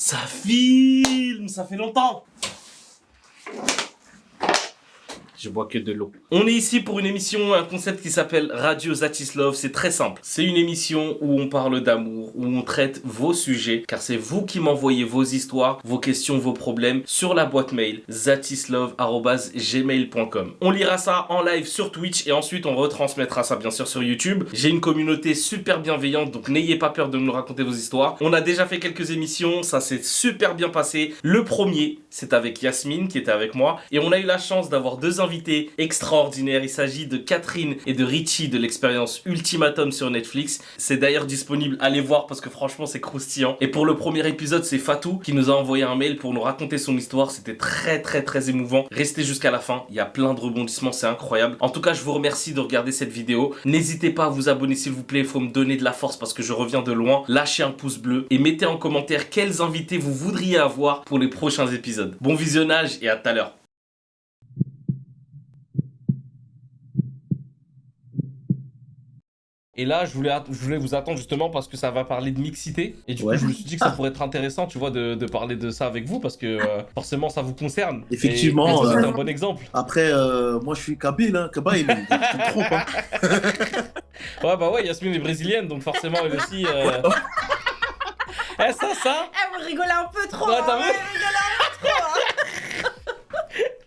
Ça filme, ça fait longtemps. Je bois que de l'eau. On est ici pour une émission, un concept qui s'appelle Radio Zatislove. C'est très simple. C'est une émission où on parle d'amour, où on traite vos sujets, car c'est vous qui m'envoyez vos histoires, vos questions, vos problèmes sur la boîte mail zatislove@gmail.com. On lira ça en live sur Twitch et ensuite on retransmettra ça bien sûr sur YouTube. J'ai une communauté super bienveillante, donc n'ayez pas peur de nous raconter vos histoires. On a déjà fait quelques émissions, ça s'est super bien passé. Le premier, c'est avec Yasmine qui était avec moi et on a eu la chance d'avoir deux invités extraordinaires. Il s'agit de Catherine et de Richie de l'expérience Ultimatum sur Netflix. C'est d'ailleurs disponible, allez voir parce que franchement c'est croustillant. Et pour le premier épisode, c'est Fatou qui nous a envoyé un mail pour nous raconter son histoire. C'était très émouvant. Restez jusqu'à la fin, il y a plein de rebondissements, c'est incroyable. En tout cas, je vous remercie de regarder cette vidéo. N'hésitez pas à vous abonner s'il vous plaît, il faut me donner de la force parce que je reviens de loin. Lâchez un pouce bleu et mettez en commentaire quels invités vous voudriez avoir pour les prochains épisodes. Bon visionnage et à tout à l'heure. Et là, je voulais vous attendre justement parce que ça va parler de mixité. Et du coup, je me suis dit que ça pourrait être intéressant, tu vois, de parler de ça avec vous parce que forcément, ça vous concerne. Effectivement. Et vous êtes un bon exemple. Après, moi, je suis kabyle, hein. Kaba, il me trompe, hein. Ouais, bah ouais, Yasmine est brésilienne, donc forcément, elle aussi... Eh, ça Eh, vous rigolez un peu trop. Ouais, t'as vu Vous rigolez un peu trop.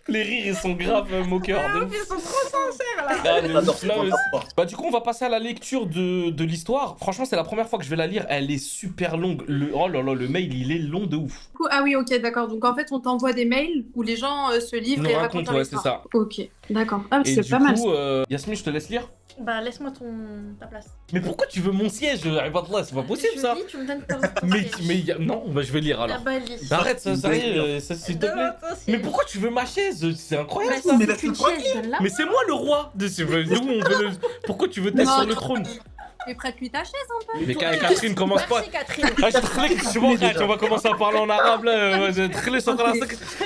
Les rires, ils sont grave moqueurs. de ouf. Ils sont trop sincères là. Ah, de J'adore ouf, ce là, qu'on mais- entend. Bah du coup on va passer à la lecture de l'histoire. Franchement c'est la première fois que je vais la lire, elle est super longue. Oh là là, le mail il est long de ouf. Ah oui, ok, d'accord. Donc en fait, on t'envoie des mails où les gens se livrent Nous et raconte, racontent leur ouais, c'est histoire. ça. Ok, d'accord. Ah, Et c'est du pas mal. coup, Yasmine, je te laisse lire. Bah, laisse-moi ta place. Mais pourquoi tu veux mon siège? Ribadallah, c'est pas possible Je ça. dis, tu me donnes pas Non, bah je vais lire alors. Ah bah, lis. Arrête, ça, Une ça y blague. est, ça, s'il te plaît. Mais pourquoi tu veux ma chaise? C'est incroyable Bah, ça. Mais si laisse-le tu tranquille. donne là. Mais c'est moi le roi. Nous, on veut le... Pourquoi tu veux être Non, sur le non. trône? Mais prête-lui ta chaise un peu. Mais Catherine, commence pas. Merci Catherine. Ah, je suis bon, frère, on va commencer à parler en arabe là.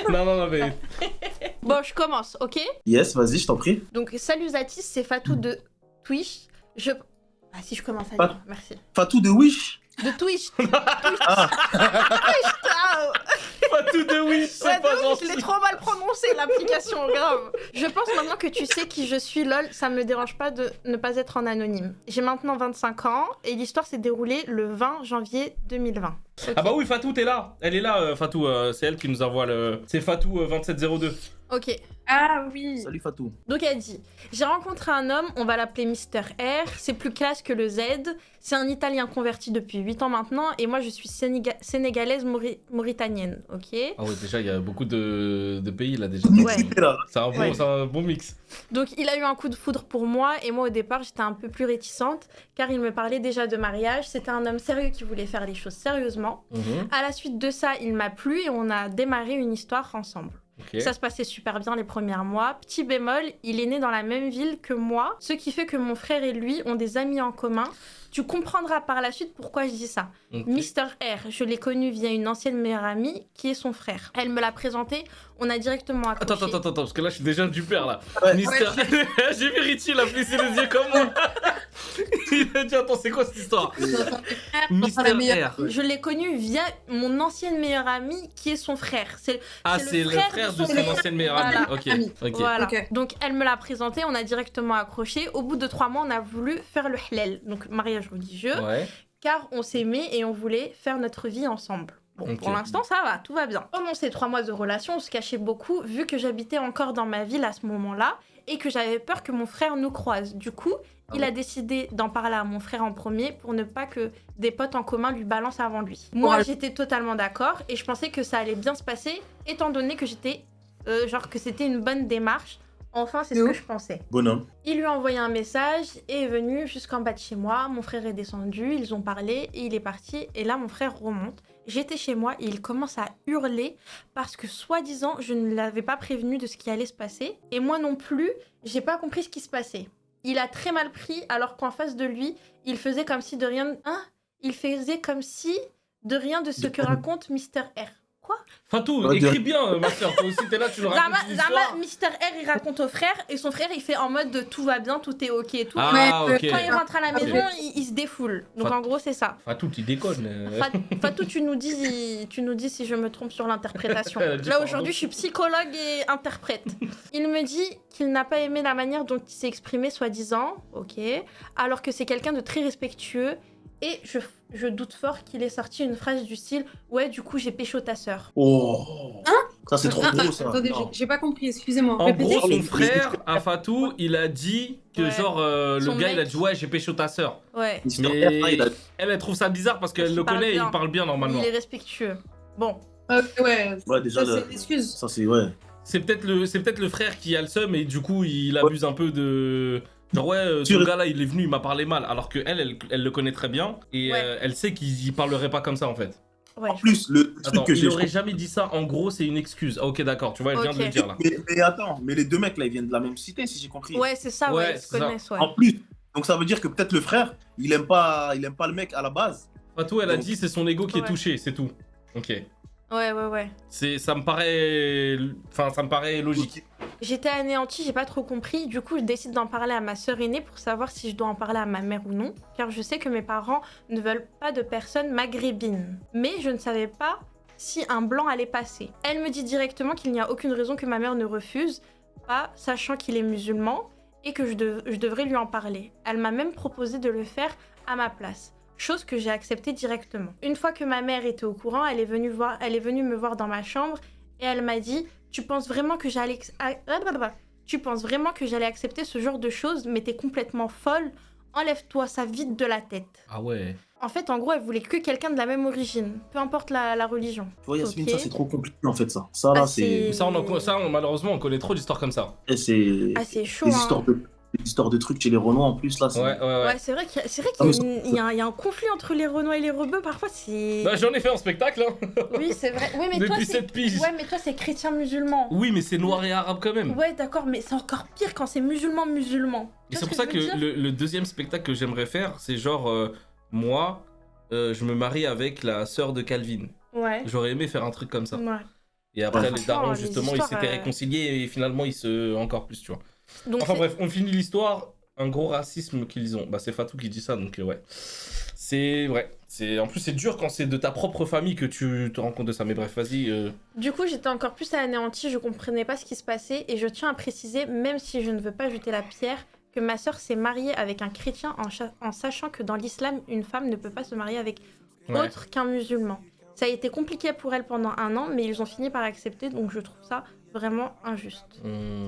Non, mais. Bon, je commence, ok? Yes, vas-y, je t'en prie. Donc, salut Zatis, c'est Fatou de Twitch. Ah, si je commence à Pas- lire, merci. Fatou de Wish. De Twitch. Ah. Ah, Pas tout de oui, c'est ouais, pas de ouf, je l'ai gentil. trop mal prononcé, l'application, grave. Je pense maintenant que tu sais qui je suis, lol, ça me dérange pas de ne pas être en anonyme. J'ai maintenant 25 ans et l'histoire s'est déroulée le 20 janvier 2020. Ok. Ah bah oui, Fatou, t'es là. Elle est là, Fatou. C'est elle qui nous envoie le. C'est Fatou 2702. Ok, Ah oui. Salut Fatou. donc elle dit « J'ai rencontré un homme, on va l'appeler Mister R, c'est plus classe que le Z, c'est un Italien converti depuis 8 ans maintenant, et moi je suis sénégalaise mauritanienne, ok ?» Ah ouais, déjà, il y a beaucoup de pays là déjà. Ouais. Mixité, là. C'est un, bon, Ouais. c'est un bon mix. Donc il a eu un coup de foudre pour moi, et moi au départ j'étais un peu plus réticente, car il me parlait déjà de mariage, c'était un homme sérieux qui voulait faire les choses sérieusement. À la suite de ça, il m'a plu, et on a démarré une histoire ensemble. Ok. Ça se passait super bien les premiers mois. Petit bémol, il est né dans la même ville que moi, ce qui fait que mon frère et lui ont des amis en commun. Tu comprendras par la suite pourquoi je dis ça. Ok. Mister R, je l'ai connu via une ancienne meilleure amie qui est son frère. Elle me l'a présenté, on a directement accroché. Attends, parce que là, je suis déjà du père là. Ouais. Mister. J'ai vu Richie, il a plissé les yeux comme moi. Il a dit, attends, c'est quoi cette histoire? Mister R. Je l'ai connu via mon ancienne meilleure amie qui est son frère. Ah, c'est c'est le frère de son meilleur- ancienne meilleure Voilà. amie. Ok, Ami. ok. Voilà. Ok. Donc elle me l'a présenté, on a directement accroché. Au bout de 3 mois, on a voulu faire le halal, donc mariage religieux, Ouais. car on s'aimait et on voulait faire notre vie ensemble. Bon, Ok. pour l'instant, ça va, tout va bien. Pendant ces 3 mois de relation, on se cachait beaucoup, vu que j'habitais encore dans ma ville à ce moment-là, et que j'avais peur que mon frère nous croise. Du coup, il a décidé d'en parler à mon frère en premier pour ne pas que des potes en commun lui balancent avant lui. Moi, Ouais. j'étais totalement d'accord et je pensais que ça allait bien se passer, étant donné que j'étais, genre que c'était une bonne démarche. Enfin, c'est ce De que ouf. je pensais. Bonhomme. Il lui a envoyé un message et est venu jusqu'en bas de chez moi. Mon frère est descendu, ils ont parlé et il est parti. Et là, mon frère remonte. J'étais chez moi et il commence à hurler parce que, soi-disant, je ne l'avais pas prévenu de ce qui allait se passer. Et moi non plus, j'ai pas compris ce qui se passait. Il a très mal pris alors qu'en face de lui, il faisait comme si de rien... Hein? Il faisait comme si de rien de ce que raconte Mister R. Fatou, Ouais, écris bien, ma soeur. Toi aussi, t'es là, tu nous racontes une Zama, histoire. Mister R, il raconte au frère et son frère, il fait en mode de tout va bien, tout est ok et tout. Ah, Ouais, ok. Quand il rentre à la Ok. maison, il se défoule. Donc Fat- en gros, c'est ça. Fatou, tu déconnes. Fatou, tu nous dis si je me trompe sur l'interprétation. Dis Là pardon. aujourd'hui, je suis psychologue et interprète. Il me dit qu'il n'a pas aimé la manière dont il s'est exprimé, soi-disant, ok, alors que c'est quelqu'un de très respectueux. Et je doute fort qu'il ait sorti une phrase du style « Ouais, du coup, j'ai pécho ta sœur Oh. Ça, c'est trop gros, ça. Attendez, Non. j'ai pas compris, excusez-moi. En Répétez. gros, son frère, à Fatou, il a dit que Ouais. genre, le Son gars, il a mec. dit ouais, j'ai pécho ta sœur. ». Ouais, Mister Mais R, il a- elle trouve ça bizarre parce qu'elle Parce le qu'il parle connaît et bien. il parle bien normalement. il est respectueux. Bon, Ouais, Ouais, déjà, ça, le- c'est une excuse. ça, c'est, ouais. C'est peut-être le frère qui a le seum et du coup, il abuse un peu de... Genre ouais, ce Sûr. gars-là, il est venu, il m'a parlé mal. Alors que elle le connaît très bien et Ouais. elle sait qu'il parlerait pas comme ça en fait. ouais. En plus, le truc Attends, que il j'ai. aurait jamais dit ça. En gros, c'est une excuse. Ah, ok, d'accord. Tu vois, elle vient de Ok. le dire là. Mais attends, mais les deux mecs là, ils viennent de la même cité, si j'ai compris. Ouais, c'est ça, Ouais, ouais, ils se c'est ça. connaissent, ouais. En plus, donc ça veut dire que peut-être le frère, il aime pas le mec à la base. Fatou, elle a Donc- dit c'est son ego qui est Ouais. touché, c'est tout. Ok. Ouais. Ça me paraît... Enfin, ça me paraît logique. J'étais anéantie, j'ai pas trop compris. Du coup, je décide d'en parler à ma sœur aînée pour savoir si je dois en parler à ma mère ou non. Car je sais que mes parents ne veulent pas de personnes maghrébines. Mais je ne savais pas si un blanc allait passer. Elle me dit directement qu'il n'y a aucune raison que ma mère ne refuse pas, sachant qu'il est musulman, et que je devrais lui en parler. Elle m'a même proposé de le faire à ma place. Chose que j'ai acceptée directement. Une fois que ma mère était au courant, elle est venue me voir dans ma chambre et elle m'a dit « Tu penses vraiment que j'allais accepter ce genre de choses, mais t'es complètement folle. Enlève-toi ça vite de la tête. » Ah ouais. En fait, en gros, elle voulait que quelqu'un de la même origine, peu importe la religion. Tu vois, Yasmine, Ok. ça c'est trop compliqué en fait, ça. Ça là, Ah, c'est. Malheureusement, on connaît trop d'histoires comme ça. C'est. Ah, c'est chaud, Les hein. histoires de trucs chez les Renois en plus, là. c'est- Ouais. Ouais, c'est vrai qu'il y a, Ah, mais il y a un conflit entre les Renois et les Rebeux. Parfois, c'est... Bah, j'en ai fait un spectacle, hein. Oui, c'est vrai. Oui, mais toi, Depuis c'est... 7 piges. Ouais, mais toi, c'est chrétien-musulman. Oui, mais c'est noir et arabe quand même. Ouais, d'accord, mais c'est encore pire quand c'est musulman-musulman. Et Tu c'est vois pour ce ça que je veux dire le deuxième spectacle que j'aimerais faire, c'est genre, moi, je me marie avec la sœur de Calvin. Ouais. J'aurais aimé faire un truc comme ça. Ouais. Et après, Ouais. les Franchement, darons, les justement, ils histoires, s'étaient réconciliés et finalement, ils se... Encore plus, tu vois. Donc, Enfin c'est- bref, on finit l'histoire. Un gros racisme qu'ils ont. Bah, c'est Fatou qui dit ça, donc ouais. C'est vrai. En plus, c'est dur quand c'est de ta propre famille que tu te rends compte de ça. Mais bref, vas-y. Du coup, j'étais encore plus anéantie, je comprenais pas ce qui se passait et je tiens à préciser, même si je ne veux pas jeter la pierre, que ma sœur s'est mariée avec un chrétien en sachant que dans l'islam, une femme ne peut pas se marier avec Ouais. autre qu'un musulman. Ça a été compliqué pour elle pendant 1 an, mais ils ont fini par accepter, donc je trouve ça vraiment injuste. Hmm.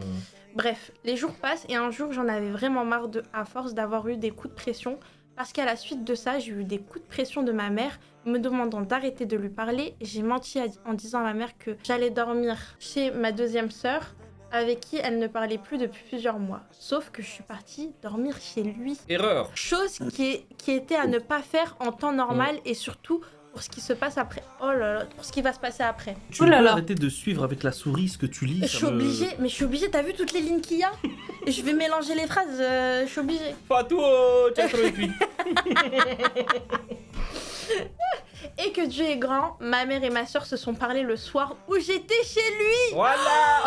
Bref, les jours passent et un jour j'en avais vraiment marre à force d'avoir eu des coups de pression parce qu'à la suite de ça, j'ai eu des coups de pression de ma mère me demandant d'arrêter de lui parler. J'ai menti en disant à ma mère que j'allais dormir chez ma deuxième sœur avec qui elle ne parlait plus depuis plusieurs mois. Sauf que je suis partie dormir chez lui. Erreur. Chose qui était à ne pas faire en temps normal et surtout pour ce qui se passe après. Oh là là, pour ce qui va se passer après. Tu Oh là peux là. arrêter de suivre avec la souris ce que tu lis. Je suis obligée, mais je suis obligée, t'as vu toutes les lignes qu'il y a? Je vais mélanger les phrases, je suis obligée. Fatou, tu as trouvé cuit. Et que Dieu est grand, ma mère et ma soeur se sont parlé le soir où j'étais chez lui. Voilà,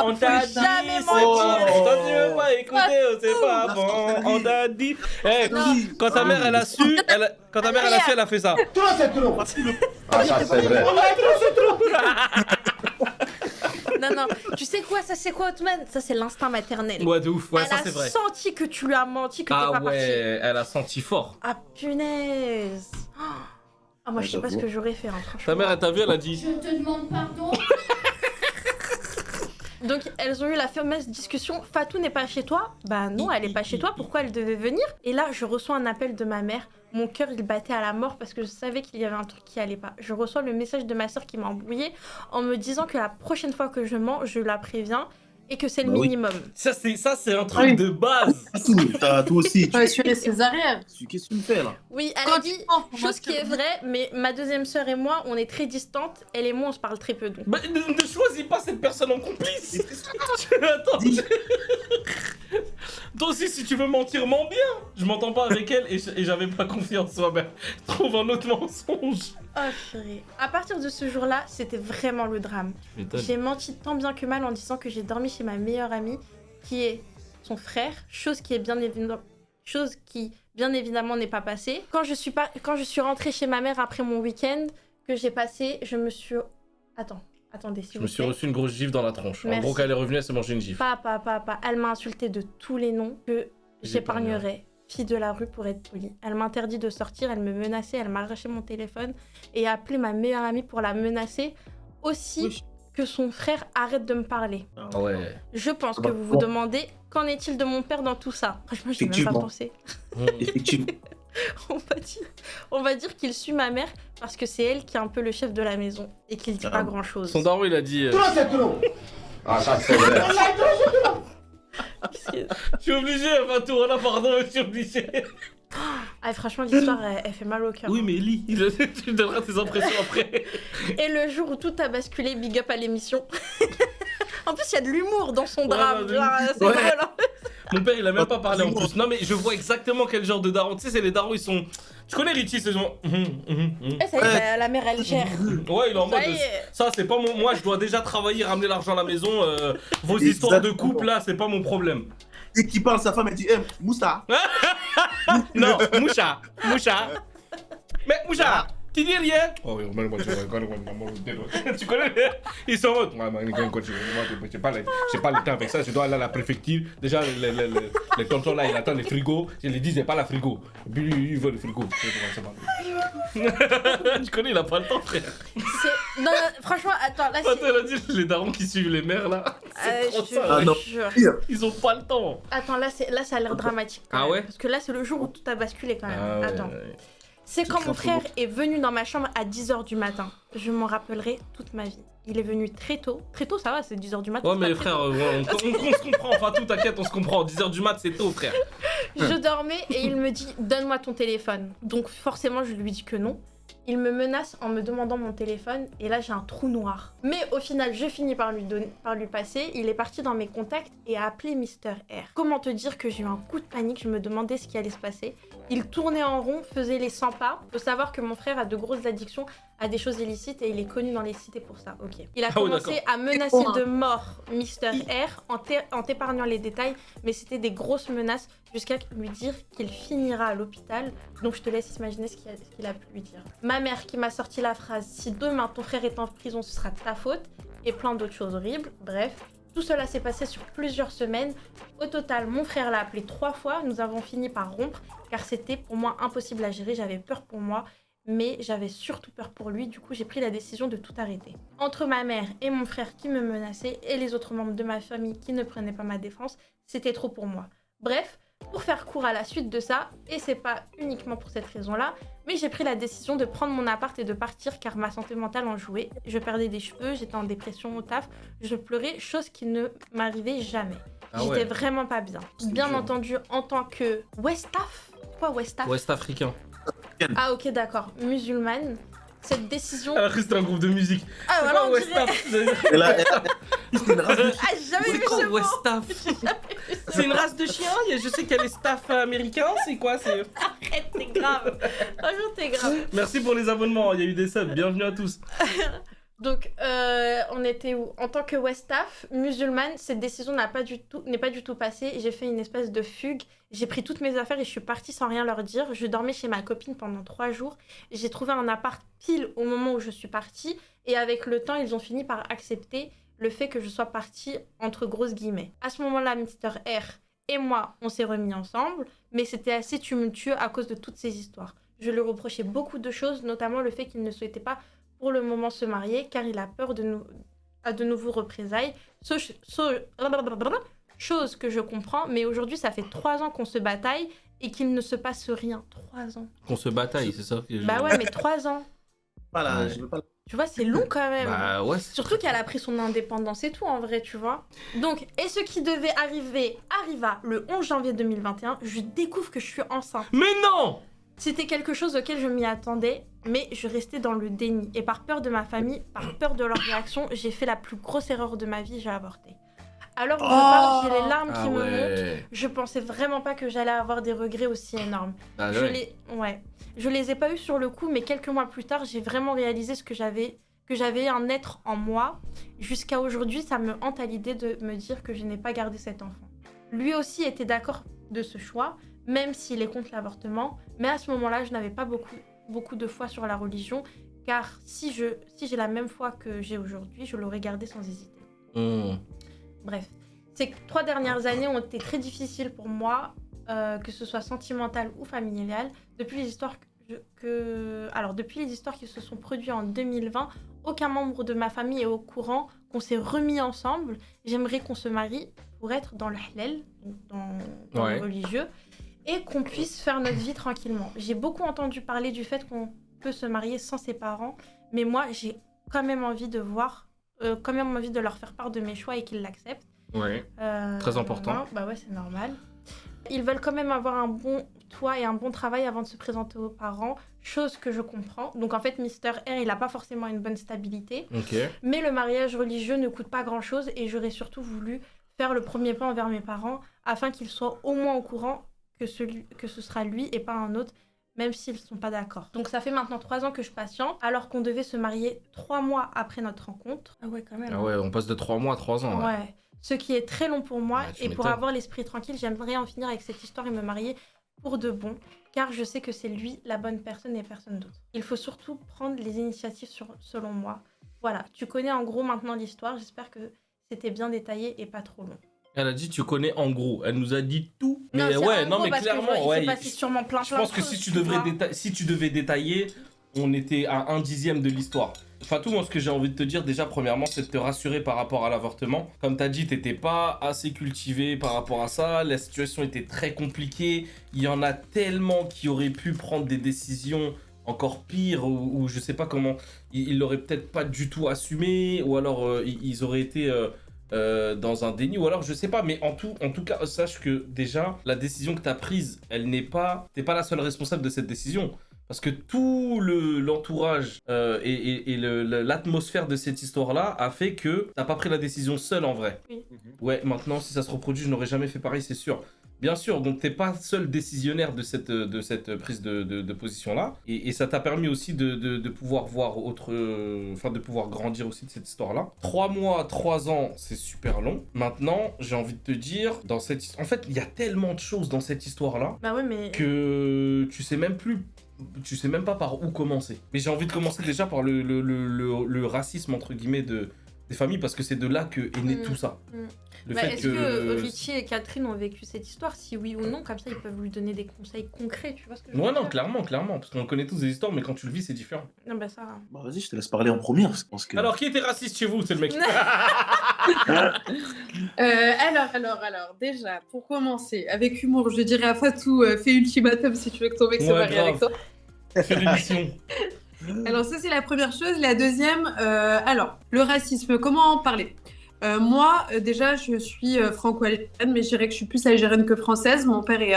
on t'a dit. jamais c'est mentir. bon. Toi, tu veux pas écouter, c'est pas bon. On t'a dit. Eh, Non. quand ta mère elle a su, elle a fait ça. Ah, ça c'est vrai. Non, tu sais quoi, ça c'est quoi, Otman? Ça c'est l'instinct maternel. Ouais, de ouf. Ouais, Elle ça a c'est vrai. senti que tu lui as menti, que t'es Ah pas parti. ouais, elle a senti fort. Ah punaise. Ah moi je sais pas ce que j'aurais fait, hein, franchement. Ta mère, elle t'a vu, elle a dit. Je te demande pardon. Donc elles ont eu la fameuse discussion, Fatou n'est pas chez toi? Bah non, elle est pas chez toi, pourquoi elle devait venir? Et là je reçois un appel de ma mère, mon cœur il battait à la mort parce que je savais qu'il y avait un truc qui allait pas. Je reçois le message de ma soeur qui m'a embrouillée en me disant que la prochaine fois que je mens, je la préviens et que c'est le Bah oui. minimum. Ça, c'est un truc Oui. de base. Toi aussi. Ouais, sur les césariennes. Qu'est-ce que tu me fais là? Oui, elle a dit, chose qui est vraie, mais ma deuxième sœur et moi, on est très distantes, elle et moi on se parle très peu donc. Bah, ne choisis pas cette personne en complice. Attends. Toi aussi, si tu veux mentir, mens bien. Je m'entends pas avec elle et j'avais pas confiance en moi. Trouve un autre mensonge. Oh purée. À partir de ce jour-là, c'était vraiment le drame. J'ai menti tant bien que mal en disant que j'ai dormi chez ma meilleure amie, qui est son frère, chose qui bien évidemment n'est pas passée. Quand je suis rentrée chez ma mère après mon week-end que j'ai passé, je me suis... Attendez, s'il vous plaît. Je me suis reçu une grosse gifle dans la tronche. Merci. En gros, quand elle est revenue, elle s'est mangée une gifle. Pas. Elle m'a insulté de tous les noms que j'épargnerais. Fille de la rue pour être polie. Elle m'a interdit de sortir, elle me menaçait, elle m'a arraché mon téléphone et a appelé ma meilleure amie pour la menacer. Aussi Oui. que son frère arrête de me parler. Ah ouais. Je pense que vous vous demandez qu'en est-il de mon père dans tout ça. Franchement, je n'ai même pas Effectivement. pensé. Effectivement. On va dire qu'il suit ma mère parce que c'est elle qui est un peu le chef de la maison et qu'il dit pas grand-chose. Son daron, il a dit... Trop, c'est trop. Ah, ça, c'est vrai. Qu'est-ce que- Je suis obligé, Fatou, là, pardon, je suis obligé. Ah, franchement, l'histoire, elle fait mal au cœur. Oui, mais lis, tu me donneras tes impressions après. Et le jour où tout a basculé, big up à l'émission. En plus, il y a de l'humour dans son drame. bah, Genre, c'est ouais. drôle, hein. Mon père, il a même pas parlé en plus. Non, mais je vois exactement quel genre de daron. Tu sais, c'est les darons, ils sont... Tu connais Richie, c'est genre... Eh, ça y est, la mère, elle gère. Ouais, il est en mode... Ça y est. Ça, c'est pas mon... Moi, je dois déjà travailler, ramener l'argent à la maison. Vos histoires de couple, là, c'est pas mon problème. Dès qu'il parle, sa femme, elle dit Moussa. Non, Moucha. Mais Moucha, tu dis rien. Oh oui, tu connais. Ils sont en mode. J'ai pas le temps avec ça, je dois aller à la préfecture. Déjà, les tontons là, ils attendent les frigos. Je lui dis, c'est pas la frigo. Et puis lui, il veut le frigo. Tu connais, il a pas le temps, frère. Non, franchement, attends, là, Attends, c'est... elle a dit les darons qui suivent les mères là. C'est trop je ça. Ah, non. jure. Ils ont pas le temps. Attends, là, ça a l'air dramatique. quand Ah même. ouais. Parce que là, c'est le jour où tout a basculé quand même. Ah ouais, Attends. ouais. C'est quand C'est mon très frère beau. est venu dans ma chambre à 10h du matin. Je m'en rappellerai toute ma vie. Il est venu très tôt. Très tôt, ça va, c'est 10h du matin. Ouais, c'est mais pas très frère, tôt. on se comprend. Enfin, tout, t'inquiète, on se comprend. 10h du mat, c'est tôt, frère. Je dormais et il me dit « Donne-moi ton téléphone ». Donc forcément, je lui dis que non. Il me menace en me demandant mon téléphone et là, j'ai un trou noir. Mais au final, je finis par lui passer. Il est parti dans mes contacts et a appelé Mr. R. Comment te dire que j'ai eu un coup de panique, je me demandais ce qui allait se passer. Il tournait en rond, faisait les 100 pas. Faut savoir que mon frère a de grosses addictions à des choses illicites et il est connu dans les cités pour ça. Ok. Il a Ah oui, commencé à menacer de mort Mr. R en t'épargnant les détails, mais c'était des grosses menaces jusqu'à lui dire qu'il finira à l'hôpital. Donc je te laisse imaginer ce qu'il a pu lui dire. Ma mère qui m'a sorti la phrase « Si demain ton frère est en prison, ce sera de ta faute » et plein d'autres choses horribles. Bref, tout cela s'est passé sur plusieurs semaines. Au total, mon frère l'a appelé 3 fois. Nous avons fini par rompre car c'était pour moi impossible à gérer. J'avais peur pour moi, mais j'avais surtout peur pour lui. Du coup, j'ai pris la décision de tout arrêter. Entre ma mère et mon frère qui me menaçaient et les autres membres de ma famille qui ne prenaient pas ma défense, c'était trop pour moi. Bref, pour faire court à la suite de ça, et c'est pas uniquement pour cette raison-là, mais j'ai pris la décision de prendre mon appart et de partir car ma santé mentale en jouait. Je perdais des cheveux, j'étais en dépression au taf, je pleurais, chose qui ne m'arrivait jamais. Ah J'étais ouais. vraiment pas bien. C'est Bien dur. entendu, en tant que Westaf, quoi Westaf? Ouest africain. Ah ok d'accord, musulmane, cette décision... Alors que c'était un groupe de musique. Ah C'est voilà, pas on West dirait... Af. Et là, c'est une race de Ah j'ai jamais C'est vu quoi ce mot. West Af? C'est une race de chiens. Je sais qu'il y a les staff américains. C'est quoi? C'est... Arrête, t'es grave. Franchement, t'es grave. Merci pour les abonnements. Il y a eu des subs. Bienvenue à tous. Donc, on était où? En tant que Westaf, musulmane, cette décision n'est pas du tout passée. J'ai fait une espèce de fugue. J'ai pris toutes mes affaires et je suis partie sans rien leur dire. Je dormais chez ma copine pendant 3 jours. J'ai trouvé un appart pile au moment où je suis partie. Et avec le temps, ils ont fini par accepter le fait que je sois partie entre grosses guillemets. À ce moment-là, Mr. R et moi, on s'est remis ensemble. Mais c'était assez tumultueux à cause de toutes ces histoires. Je lui reprochais beaucoup de choses, notamment le fait qu'il ne souhaitait pas pour le moment se marier car il a peur de nouveaux représailles. Chose que je comprends, mais aujourd'hui ça fait 3 ans qu'on se bataille et qu'il ne se passe rien. 3 ans. Qu'on se bataille, c'est ça? Bah ouais, mais 3 ans. Pas là, Ouais. je veux pas. Tu vois, c'est long quand même. Bah ouais. Surtout qu'elle a pris son indépendance et tout en vrai, tu vois. Donc, et ce qui devait arriver arriva le 11 janvier 2021. Je découvre que je suis enceinte. Mais non! C'était quelque chose auquel je m'y attendais, mais je restais dans le déni. Et par peur de ma famille, par peur de leur réaction, j'ai fait la plus grosse erreur de ma vie, j'ai avorté. Alors, je pars, j'ai les larmes Ah qui me montent. ouais. Je pensais vraiment pas que j'allais avoir des regrets aussi énormes. Ah Je ouais. les ai pas eu sur le coup, mais quelques mois plus tard, j'ai vraiment réalisé que j'avais un être en moi. Jusqu'à aujourd'hui, ça me hante à l'idée de me dire que je n'ai pas gardé cet enfant. Lui aussi était d'accord de ce choix, même s'il est contre l'avortement. Mais à ce moment-là, je n'avais pas beaucoup de foi sur la religion, car si j'ai la même foi que j'ai aujourd'hui, je l'aurais gardé sans hésiter. Bref, ces 3 dernières années ont été très difficiles pour moi, que ce soit sentimental ou familial. Depuis les histoires qui se sont produites en 2020, aucun membre de ma famille est au courant qu'on s'est remis ensemble. J'aimerais qu'on se marie pour être dans le halal, donc dans le religieux, et qu'on puisse faire notre vie tranquillement. J'ai beaucoup entendu parler du fait qu'on peut se marier sans ses parents, mais moi j'ai quand même envie de leur faire part de mes choix et qu'ils l'acceptent. Ouais. Très important. Non, bah ouais, c'est normal. Ils veulent quand même avoir un bon toit et un bon travail avant de se présenter aux parents, chose que je comprends. Donc en fait, Mister R, il n'a pas forcément une bonne stabilité. Ok. Mais le mariage religieux ne coûte pas grand-chose et j'aurais surtout voulu faire le premier pas envers mes parents afin qu'ils soient au moins au courant que ce sera lui et pas un autre, même s'ils ne sont pas d'accord. Donc ça fait maintenant 3 ans que je patiente, alors qu'on devait se marier 3 mois après notre rencontre. Ah ouais, quand même. Ah ouais, on passe de 3 mois à 3 ans. Ouais. Ce qui est très long pour moi, Ouais, tu et pour m'étonnes. avoir l'esprit tranquille, j'aimerais en finir avec cette histoire et me marier pour de bon, car je sais que c'est lui la bonne personne et personne d'autre. Il faut surtout prendre les initiatives selon moi. Voilà, tu connais en gros maintenant l'histoire, j'espère que c'était bien détaillé et pas trop long. Elle a dit tu connais en gros, elle nous a dit tout. Mais c'est ouais, en non gros mais parce que clairement, il ouais. s'est passé sûrement plein Je pense de que choses, si tu vois. devais détailler, on était à 1/10 de l'histoire. Fatou, moi ce que j'ai envie de te dire déjà premièrement, c'est de te rassurer par rapport à l'avortement. Comme t'as dit, t'étais pas assez cultivé par rapport à ça, la situation était très compliquée, il y en a tellement qui auraient pu prendre des décisions encore pires ou je sais pas comment, ils l'auraient peut-être pas du tout assumé ou alors ils auraient été dans un déni ou alors je sais pas, mais en tout cas sache que déjà la décision que t'as prise, t'es pas la seule responsable de cette décision. Parce que tout l'entourage et l'atmosphère de cette histoire-là a fait que t'as pas pris la décision seule en vrai. Oui. Ouais, maintenant, si ça se reproduit, je n'aurais jamais fait pareil, c'est sûr. Bien sûr, donc t'es pas seul décisionnaire de cette prise de position-là. Et ça t'a permis aussi de pouvoir voir de pouvoir grandir aussi de cette histoire-là. 3 mois, 3 ans, c'est super long. Maintenant, j'ai envie de te dire, en fait, il y a tellement de choses dans cette histoire-là Bah ouais, mais... que tu sais même pas par où commencer. Mais j'ai envie de commencer déjà par le racisme entre guillemets des familles parce que c'est de là que est né tout ça. Le fait Est-ce que Richie et Catherine ont vécu cette histoire? Si oui ou non, comme ça ils peuvent lui donner des conseils concrets, tu vois ce que je veux Ouais, dire? non, clairement, parce qu'on connaît tous des histoires, mais quand tu le vis, c'est différent. Non, bah ça... Bah vas-y, je te laisse parler en premier. Parce que... Alors, qui était raciste chez vous? C'est le mec. Alors, déjà, pour commencer, avec humour, je dirais à Fatou, fais ultimatum si tu veux que ton mec se Ouais, marie avec grave. toi. Fais l'émission. Alors ça, c'est la première chose. La deuxième, alors, le racisme, comment en parler? Moi, déjà, je suis franco-algérienne, mais je dirais que je suis plus algérienne que française. Mon père est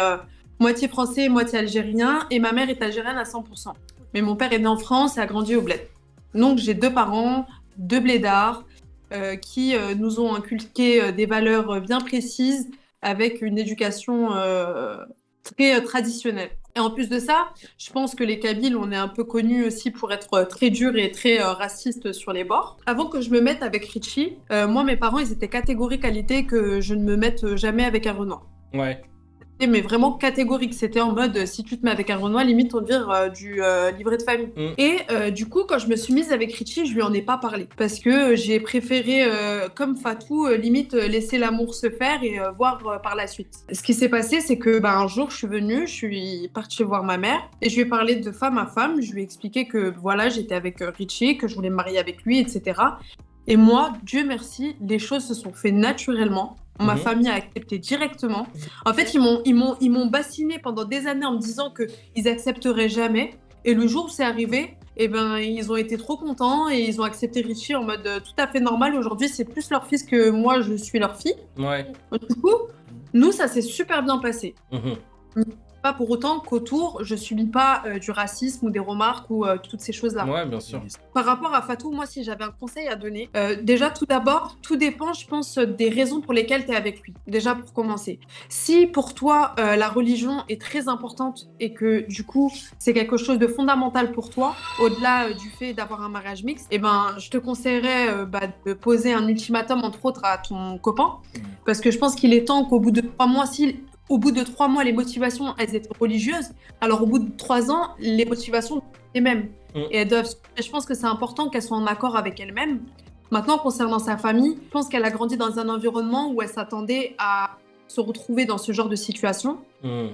moitié français, moitié algérien, et ma mère est algérienne à 100%. Mais mon père est né en France et a grandi au bled. Donc j'ai 2 parents, 2 blédards, qui nous ont inculqué des valeurs bien précises avec une éducation très traditionnelle. Et en plus de ça, je pense que les Kabyles, on est un peu connus aussi pour être très durs et très racistes sur les bords. Avant que je me mette avec Richie, moi, mes parents, ils étaient catégoriques à l'idée que je ne me mette jamais avec un Renoir. Ouais. Mais vraiment catégorique. C'était en mode, si tu te mets avec un Renoir, limite on te vire du livret de famille. Et du coup, quand je me suis mise avec Richie, je lui en ai pas parlé. Parce que j'ai préféré, comme Fatou, limite laisser l'amour se faire et voir par la suite. Ce qui s'est passé, c'est que un jour, je suis venue, je suis partie voir ma mère et je lui ai parlé de femme à femme. Je lui ai expliqué que voilà, j'étais avec Richie, que je voulais me marier avec lui, etc. Et moi, Dieu merci, les choses se sont faites naturellement. Ma famille a accepté directement. En fait, ils m'ont bassiné pendant des années en me disant qu'ils accepteraient jamais. Et le jour où c'est arrivé, ils ont été trop contents et ils ont accepté Richie en mode tout à fait normal. Aujourd'hui, c'est plus leur fils que moi, je suis leur fille. Ouais. Du coup, nous, ça s'est super bien passé. pas pour autant qu'autour, je subis pas du racisme ou des remarques ou toutes ces choses-là. Ouais, bien sûr. Par rapport à Fatou, moi, si j'avais un conseil à donner, déjà, tout d'abord, tout dépend, je pense, des raisons pour lesquelles tu es avec lui. Déjà, pour commencer. Si pour toi, la religion est très importante et que, du coup, c'est quelque chose de fondamental pour toi, au-delà du fait d'avoir un mariage mixte, eh ben, je te conseillerais de poser un ultimatum, entre autres, à ton copain. Parce que je pense qu'il est temps qu'au bout de 3 mois, au bout de 3 mois, les motivations, elles étaient religieuses, alors au bout de 3 ans, les motivations sont les mêmes. Et je pense que c'est important qu'elle soit en accord avec elle-même. Maintenant, concernant sa famille, je pense qu'elle a grandi dans un environnement où elle s'attendait à se retrouver dans ce genre de situation.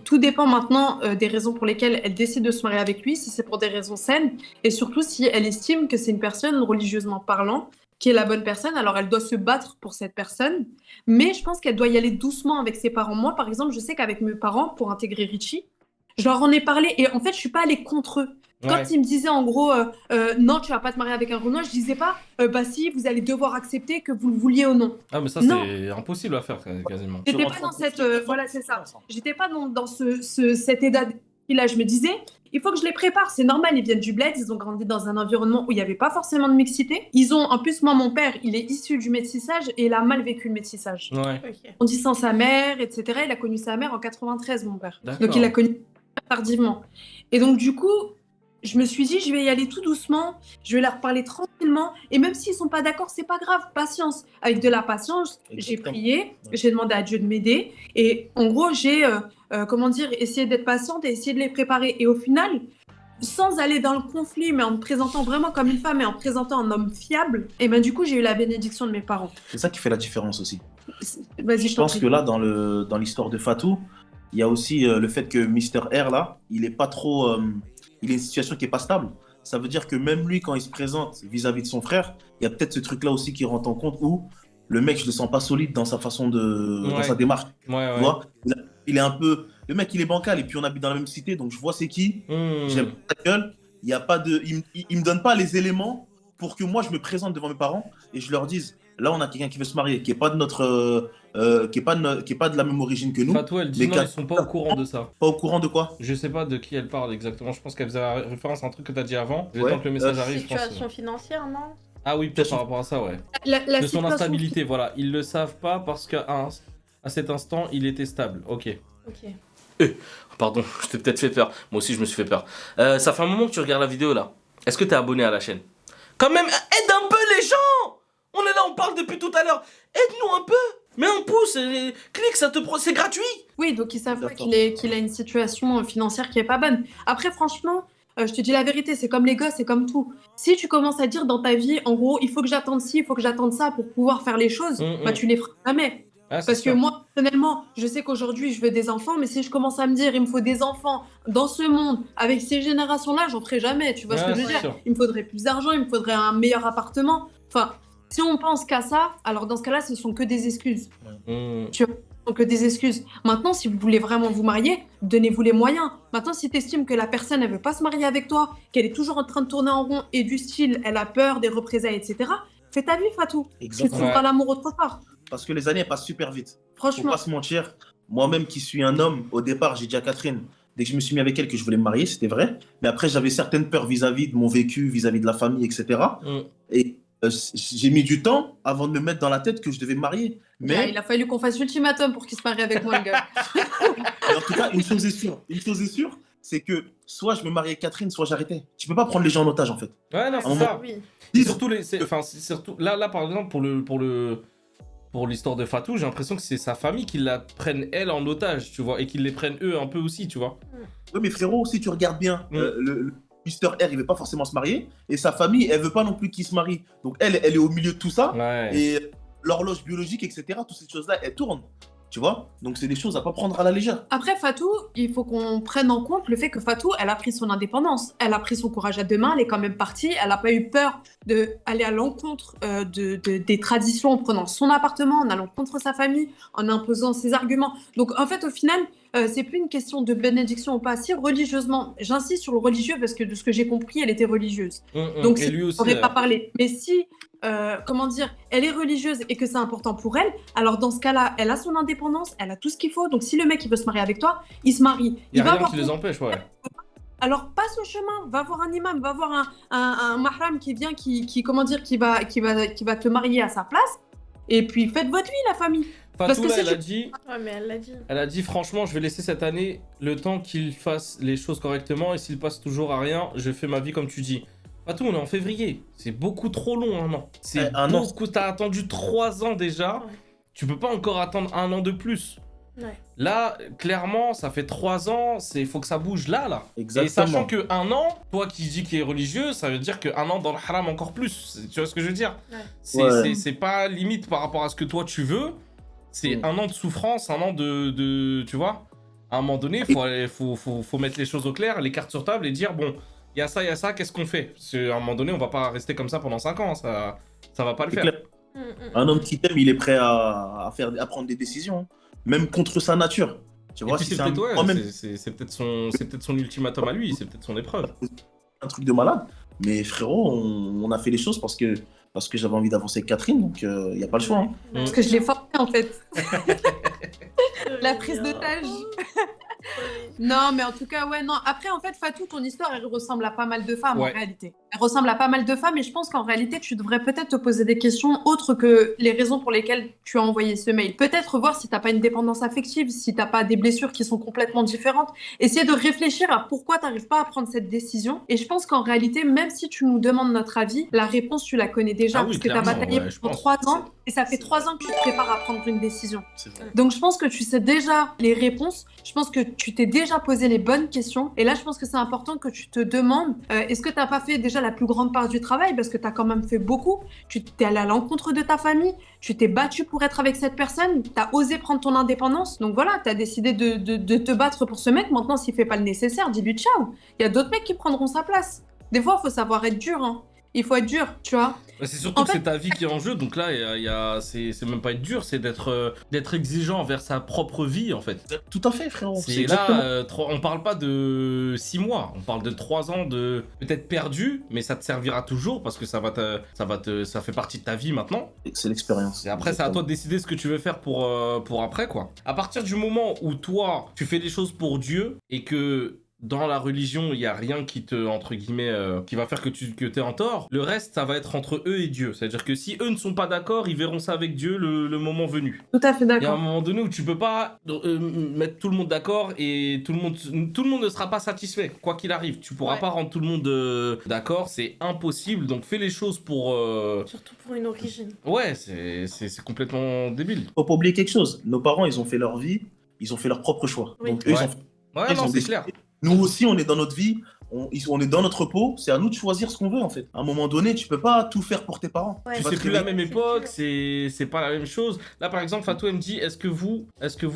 Tout dépend maintenant des raisons pour lesquelles elle décide de se marier avec lui, si c'est pour des raisons saines, et surtout si elle estime que c'est une personne religieusement parlant, qui est la bonne personne, alors elle doit se battre pour cette personne, mais je pense qu'elle doit y aller doucement avec ses parents. Moi, par exemple, je sais qu'avec mes parents, pour intégrer Richie, je leur en ai parlé, et en fait, je suis pas allée contre eux. Quand ils me disaient en gros non, tu vas pas te marier avec un Renoir, je disais pas bah si, vous allez devoir accepter que vous le vouliez ou non. Ah, mais ça, c'est impossible à faire quasiment. J'étais pas dans cette voilà, c'est ça. J'étais pas dans cet état là. Je me disais, il faut que je les prépare. C'est normal, ils viennent du bled, ils ont grandi dans un environnement où il n'y avait pas forcément de mixité. Ils ont, en plus, moi, mon père, il est issu du métissage et il a mal vécu le métissage. Ouais. Ok. On dit sans sa mère, etc. Il a connu sa mère en 93, mon père. D'accord. Donc il a connu tardivement. Et donc du coup, je me suis dit, je vais y aller tout doucement, je vais leur parler tranquillement, et même s'ils sont pas d'accord, c'est pas grave, patience. Avec de la patience, j'ai Exactement. prié, j'ai demandé à Dieu de m'aider, et en gros, j'ai, essayé d'être patiente et essayé de les préparer. Et au final, sans aller dans le conflit, mais en me présentant vraiment comme une femme et en me présentant un homme fiable, et ben du coup, j'ai eu la bénédiction de mes parents. C'est ça qui fait la différence aussi. Vas-y, Je pense que là, dans l'histoire de Fatou, il y a aussi le fait que Mister R, là, il est pas trop... il a une situation qui est pas stable. Ça veut dire que même lui, quand il se présente vis-à-vis de son frère, il y a peut-être ce truc-là aussi qui rentre en compte où le mec, je le sens pas solide dans sa façon de... dans sa démarche. Ouais, Tu vois, il est un peu... Le mec, il est bancal et puis on habite dans la même cité, donc je vois c'est qui. J'aime pas sa gueule. Il y a pas de... il me donne pas les éléments pour que moi, je me présente devant mes parents et je leur dise, là, on a quelqu'un qui veut se marier, qui est pas de notre... qui est pas de la même origine que nous. Fatou, elle dit Mais non, ils sont pas au courant de ça. Pas au courant de quoi? Je sais pas de qui elle parle exactement. Je pense qu'elle faisait référence à un truc que t'as dit avant. Le Ouais. temps que le message arrive, je pense. Situation financière, non? Ah oui, peut-être par rapport à ça, ouais. La De son situation- instabilité, voilà. Ils le savent pas parce qu'à à cet instant, il était stable. Ok. Ok. Pardon, je t'ai peut-être fait peur. Moi aussi, je me suis fait peur. Ça fait un moment que tu regardes la vidéo là. Est-ce que t'es abonné à la chaîne? Quand même, aide un peu les gens! On est là, on parle depuis tout à l'heure. Aide-nous un peu! Mets un pouce, clique, c'est gratuit! Oui, donc ils savent pas D'accord. qu'il a une situation financière qui est pas bonne. Après, franchement, je te dis la vérité, c'est comme les gosses, c'est comme tout. Si tu commences à dire dans ta vie, en gros, il faut que j'attende ci, il faut que j'attende ça pour pouvoir faire les choses, bah tu les feras jamais. Ah, c'est Parce que sûr. moi, personnellement, je sais qu'aujourd'hui, je veux des enfants, mais si je commence à me dire, il me faut des enfants dans ce monde, avec ces générations-là, j'en ferai jamais. Tu vois ce Ouais, que je veux c'est dire? sûr. Il me faudrait plus d'argent, il me faudrait un meilleur appartement. Enfin, si on pense qu'à ça, alors dans ce cas-là, ce sont que des excuses. Que des excuses. Maintenant, si vous voulez vraiment vous marier, donnez-vous les moyens. Maintenant, si tu estimes que la personne, elle veut pas se marier avec toi, qu'elle est toujours en train de tourner en rond et du style, elle a peur des représailles, etc., fais ta vie, Fatou. Tu Exactement. trouveras l'amour autre part. Parce que les années elles passent super vite. Faut Franchement. pas se mentir. Moi-même qui suis un homme, au départ, j'ai dit à Catherine, dès que je me suis mis avec elle, que je voulais me marier, c'était vrai. Mais après, j'avais certaines peurs vis-à-vis de mon vécu, vis-à-vis de la famille, etc. Et j'ai mis du temps avant de me mettre dans la tête que je devais me marier. Mais Il a fallu qu'on fasse ultimatum pour qu'il se marie avec moi, le gars. mais en tout cas, une chose est sûre. Une chose est sûre, c'est que soit je me mariais avec Catherine, soit j'arrêtais. Tu peux pas prendre les gens en otage, en fait. Ouais, non, un c'est moment- ça. Oui. Et surtout, c'est surtout là, par exemple, pour l'histoire de Fatou, j'ai l'impression que c'est sa famille qui la prenne elle en otage, tu vois, et qu'ils les prennent eux un peu aussi, tu vois. Oui, mais frérot, si tu regardes bien, le Mister R, il veut pas forcément se marier. Et sa famille, elle veut pas non plus qu'il se marie. Donc elle est au milieu de tout ça. Ouais. Et l'horloge biologique, etc., toutes ces choses-là, elles tournent. Tu vois? Donc c'est des choses à pas prendre à la légère. Après, Fatou, il faut qu'on prenne en compte le fait que Fatou, elle a pris son indépendance. Elle a pris son courage à deux mains, elle est quand même partie. Elle n'a pas eu peur d'aller à l'encontre des traditions en prenant son appartement, en allant contre sa famille, en imposant ses arguments. Donc en fait, au final, c'est plus une question de bénédiction ou pas. Si religieusement, j'insiste sur le religieux parce que de ce que j'ai compris, elle était religieuse. Donc et lui on aussi. n'aurait pas parlé. Mais si comment dire, elle est religieuse et que c'est important pour elle, alors dans ce cas-là, elle a son indépendance, elle a tout ce qu'il faut. Donc si le mec il veut se marier avec toi, il se marie. Il y a va rien avoir qui les empêche, ouais. Alors passe au chemin, va voir un imam, va voir un mahram qui vient, comment dire, qui va te marier à sa place. Et puis faites votre vie, la famille. Parce Fatou, que là, si elle tu- a dit, Ouais, mais elle l'a dit. elle a dit, franchement, je vais laisser cette année le temps qu'il fasse les choses correctement, et s'il passe toujours à rien, je fais ma vie comme tu dis. Fatou, on est en février. C'est beaucoup trop long, un an. C'est Un an. beaucoup. T'as attendu 3 ans déjà. Ouais. Tu peux pas encore attendre 1 an de plus. Ouais. Là, clairement, ça fait 3 ans, il faut que ça bouge là. Exactement. Et sachant que 1 an, toi qui dis qu'il est religieux, ça veut dire que 1 an dans le haram encore plus. Tu vois ce que je veux dire? Ouais. Ouais. C'est pas limite par rapport à ce que toi tu veux. C'est Mm. 1 an de souffrance, 1 an tu vois? À un moment donné, faut mettre les choses au clair, les cartes sur table et dire, bon, il y a ça, qu'est-ce qu'on fait? Parce qu'à un moment donné, on va pas rester comme ça pendant 5 ans, ça va pas le C'est faire. clair. Mm. Un homme qui t'aime, il est prêt à prendre des décisions, même contre sa nature. Tu Et vois, puis si c'est c'est un, peut-être moi-même, c'est peut-être son ultimatum à lui, c'est peut-être son épreuve. un truc de malade. Mais frérot, on a fait les choses parce que j'avais envie d'avancer avec Catherine, donc il n'y a pas le choix. Hein. Parce que je l'ai forcé en fait. La prise d'otage. Non, mais en tout cas, ouais, non. Après, en fait, Fatou, ton histoire, elle ressemble à pas mal de femmes Ouais. en réalité. Elle ressemble à pas mal de femmes et je pense qu'en réalité, tu devrais peut-être te poser des questions autres que les raisons pour lesquelles tu as envoyé ce mail. Peut-être voir si t'as pas une dépendance affective, si t'as pas des blessures qui sont complètement différentes. Essayer de réfléchir à pourquoi t'arrives pas à prendre cette décision. Et je pense qu'en réalité, même si tu nous demandes notre avis, la réponse, tu la connais déjà Ah oui, parce que t'as clairement, bataillé ouais, je pour pense. 3 ans et ça fait C'est 3 vrai. ans que tu te prépares à prendre une décision. C'est vrai. Donc je pense que tu sais déjà les réponses, je pense que tu t'es déjà posé les bonnes questions et là je pense que c'est important que tu te demandes est-ce que tu n'as pas fait déjà la plus grande part du travail parce que tu as quand même fait beaucoup, tu t'es allé à l'encontre de ta famille, tu t'es battu pour être avec cette personne, tu as osé prendre ton indépendance, donc voilà, tu as décidé de te battre pour ce mec, maintenant s'il fait pas le nécessaire, dis-lui ciao, il y a d'autres mecs qui prendront sa place. Des fois il faut savoir être dur, hein. Il faut être dur, tu vois. Bah, c'est surtout En que fait- c'est ta vie qui est en jeu, donc là, c'est même pas être dur, c'est d'être exigeant envers sa propre vie, en fait. Tout à fait, frérot. C'est exactement. là, on parle pas de 6 mois, on parle de 3 ans de peut-être perdu, mais ça te servira toujours parce que ça fait partie de ta vie maintenant. C'est l'expérience. Et après, c'est à toi de décider ce que tu veux faire pour après, quoi. À partir du moment où toi, tu fais des choses pour Dieu et que dans la religion, il y a rien qui te, entre guillemets, qui va faire que t'es en tort, le reste, ça va être entre eux et Dieu. C'est-à-dire que si eux ne sont pas d'accord, ils verront ça avec Dieu le moment venu. Tout à fait Il y a un d'accord. moment donné où tu peux pas mettre tout le monde d'accord et tout le monde ne sera pas satisfait, quoi qu'il arrive. Tu pourras Ouais. pas rendre tout le monde d'accord, c'est impossible. Donc fais les choses pour... Surtout pour une origine. Ouais, c'est complètement débile. Faut pas oublier quelque chose. Nos parents, ils ont fait leur vie, ils ont fait leur propre choix. Oui. Donc eux, Ouais. ils ont Ouais, Ils non, ont c'est décidé. clair. Nous aussi, on est dans notre vie, on est dans notre peau, c'est à nous de choisir ce qu'on veut en fait. À un moment donné, tu peux pas tout faire pour tes parents. Ouais. Tu vas C'est te plus la réveiller- même C'est époque, sûr. c'est pas la même chose. Là, par exemple, Fatou elle me dit, est-ce que vous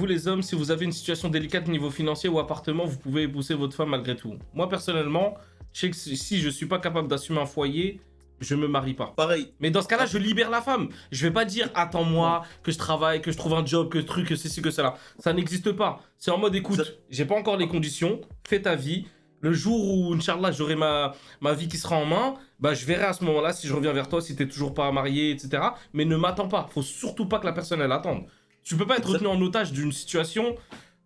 les hommes, si vous avez une situation délicate niveau financier ou appartement, vous pouvez épouser votre femme malgré tout? Moi, personnellement, je sais que si je suis pas capable d'assumer un foyer, je me marie pas. Pareil. Mais dans ce cas-là, je libère la femme. Je vais pas dire attends-moi, que je travaille, que je trouve un job, que truc, que ceci, que cela. Ça n'existe pas. C'est en mode écoute, j'ai pas encore les conditions, fais ta vie. Le jour où, Inch'Allah, j'aurai ma vie qui sera en main, bah je verrai à ce moment-là si je reviens vers toi, si t'es toujours pas marié, etc. Mais ne m'attends pas. Faut surtout pas que la personne elle attende. Tu peux pas être retenu en otage d'une situation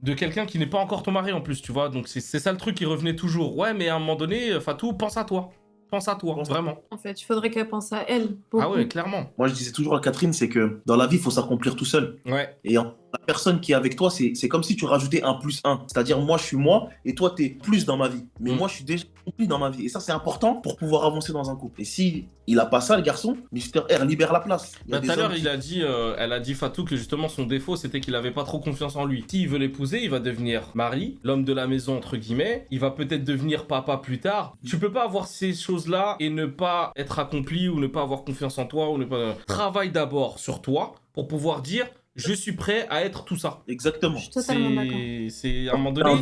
de quelqu'un qui n'est pas encore ton mari en plus, tu vois. Donc c'est ça le truc qui revenait toujours. Ouais, mais à un moment donné, Fatou, pense à toi. Pense à toi, Pense à vraiment. En fait, il faudrait qu'elle pense à elle. Beaucoup. Ah ouais, clairement. Moi, je disais toujours à Catherine, c'est que dans la vie, il faut s'accomplir tout seul. Ouais. Et la personne qui est avec toi, c'est comme si tu rajoutais un plus un. C'est-à-dire, moi, je suis moi et toi, tu es plus dans ma vie. Mais moi, je suis déjà compris dans ma vie. Et ça, c'est important pour pouvoir avancer dans un couple. Et si il a pas ça, le garçon, Mister R libère la place. Il y a Bah, des tout à l'heure, hommes elle a dit Fatou que justement son défaut c'était qu'il avait pas trop confiance en lui. S'il veut l'épouser, il va devenir mari, l'homme de la maison entre guillemets. Il va peut-être devenir papa plus tard. Tu peux pas avoir ces choses-là et ne pas être accompli ou ne pas avoir confiance en toi ou ne pas. Travaille d'abord sur toi pour pouvoir dire je suis prêt à être tout ça. Exactement. Je suis totalement d'accord. C'est à un moment donné.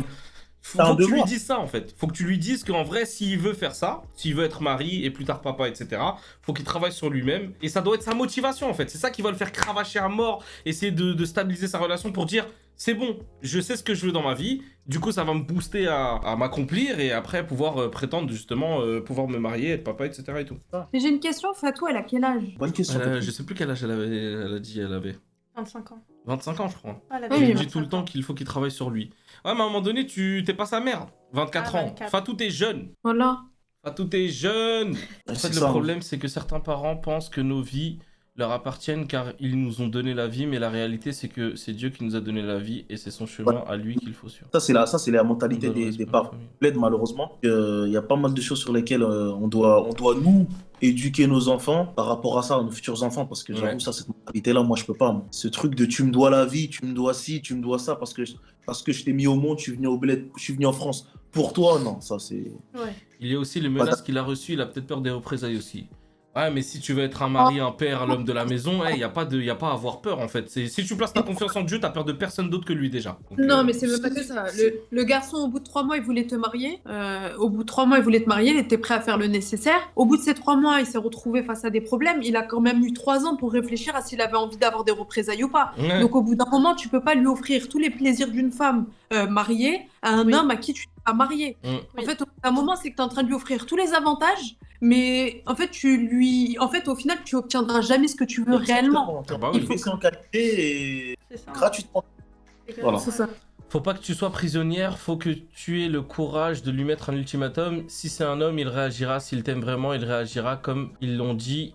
Faut que tu lui dises ça en fait. Faut que tu lui dises qu'en vrai, s'il veut faire ça, s'il veut être mari et plus tard papa, etc., faut qu'il travaille sur lui-même. Et ça doit être sa motivation en fait. C'est ça qui va le faire cravacher à mort, essayer de stabiliser sa relation pour dire c'est bon, je sais ce que je veux dans ma vie. Du coup, ça va me booster à m'accomplir et après pouvoir prétendre justement pouvoir me marier, être papa, etc. et tout. Mais j'ai une question, Fatou, elle a quel âge? Bonne question. Je sais plus quel âge elle a dit elle avait. 25 ans. 25 ans, je crois. Ah, elle Je avait lui dis 25 tout le temps ans. qu'il faut qu'il travaille sur lui. Ouais, mais à un moment donné, t'es pas sa mère. 24 Ah, ans. 24. Fatou, t'es jeune. Voilà. Fatou, t'es jeune. En C'est fait, ça, le hein. problème, c'est que certains parents pensent que nos vies leur appartiennent car ils nous ont donné la vie, mais la réalité, c'est que c'est Dieu qui nous a donné la vie et c'est son chemin à lui qu'il faut suivre. Ça, c'est la mentalité des parents. Plaide, malheureusement. Il y a pas mal de choses sur lesquelles on doit nous éduquer nos enfants par rapport à ça, nos futurs enfants, parce que j'avoue, Ouais. ça, cette mentalité-là, moi, je peux pas. Moi. Ce truc de tu me dois la vie, tu me dois ci, tu me dois ça, parce que je t'ai mis au monde, je suis venu au bled, je suis venu en France. Pour toi, non, ça, c'est... Ouais. Il y a aussi les menaces qu'il a reçues, il a peut-être peur des représailles aussi. Ouais, mais si tu veux être un mari, un père, l'homme de la maison, il n'y a pas à avoir peur en fait. Si tu places ta confiance en Dieu, t'as peur de personne d'autre que lui déjà. Donc, Non, mais c'est même pas que ça. Le garçon, au bout de 3 mois, il voulait te marier. Au bout de 3 mois, il voulait te marier. Il était prêt à faire le nécessaire. Au bout de ces 3 mois, il s'est retrouvé face à des problèmes. Il a quand même eu 3 ans pour réfléchir à s'il avait envie d'avoir des représailles ou pas. Ouais. Donc, au bout d'un moment, tu peux pas lui offrir tous les plaisirs d'une femme mariée à un Oui. homme à qui tu n'es pas marié. Mm. En Oui. fait, au bout d'un moment, c'est que tu es en train de lui offrir tous les avantages. Mais en fait, au final, tu obtiendras jamais ce que tu veux réellement. Ah bah Il oui. faut laisser en qualité et C'est ça. gratuitement. Voilà. C'est ça. Faut pas que tu sois prisonnière, faut que tu aies le courage de lui mettre un ultimatum. Si c'est un homme, il réagira. S'il t'aime vraiment, il réagira comme ils l'ont dit.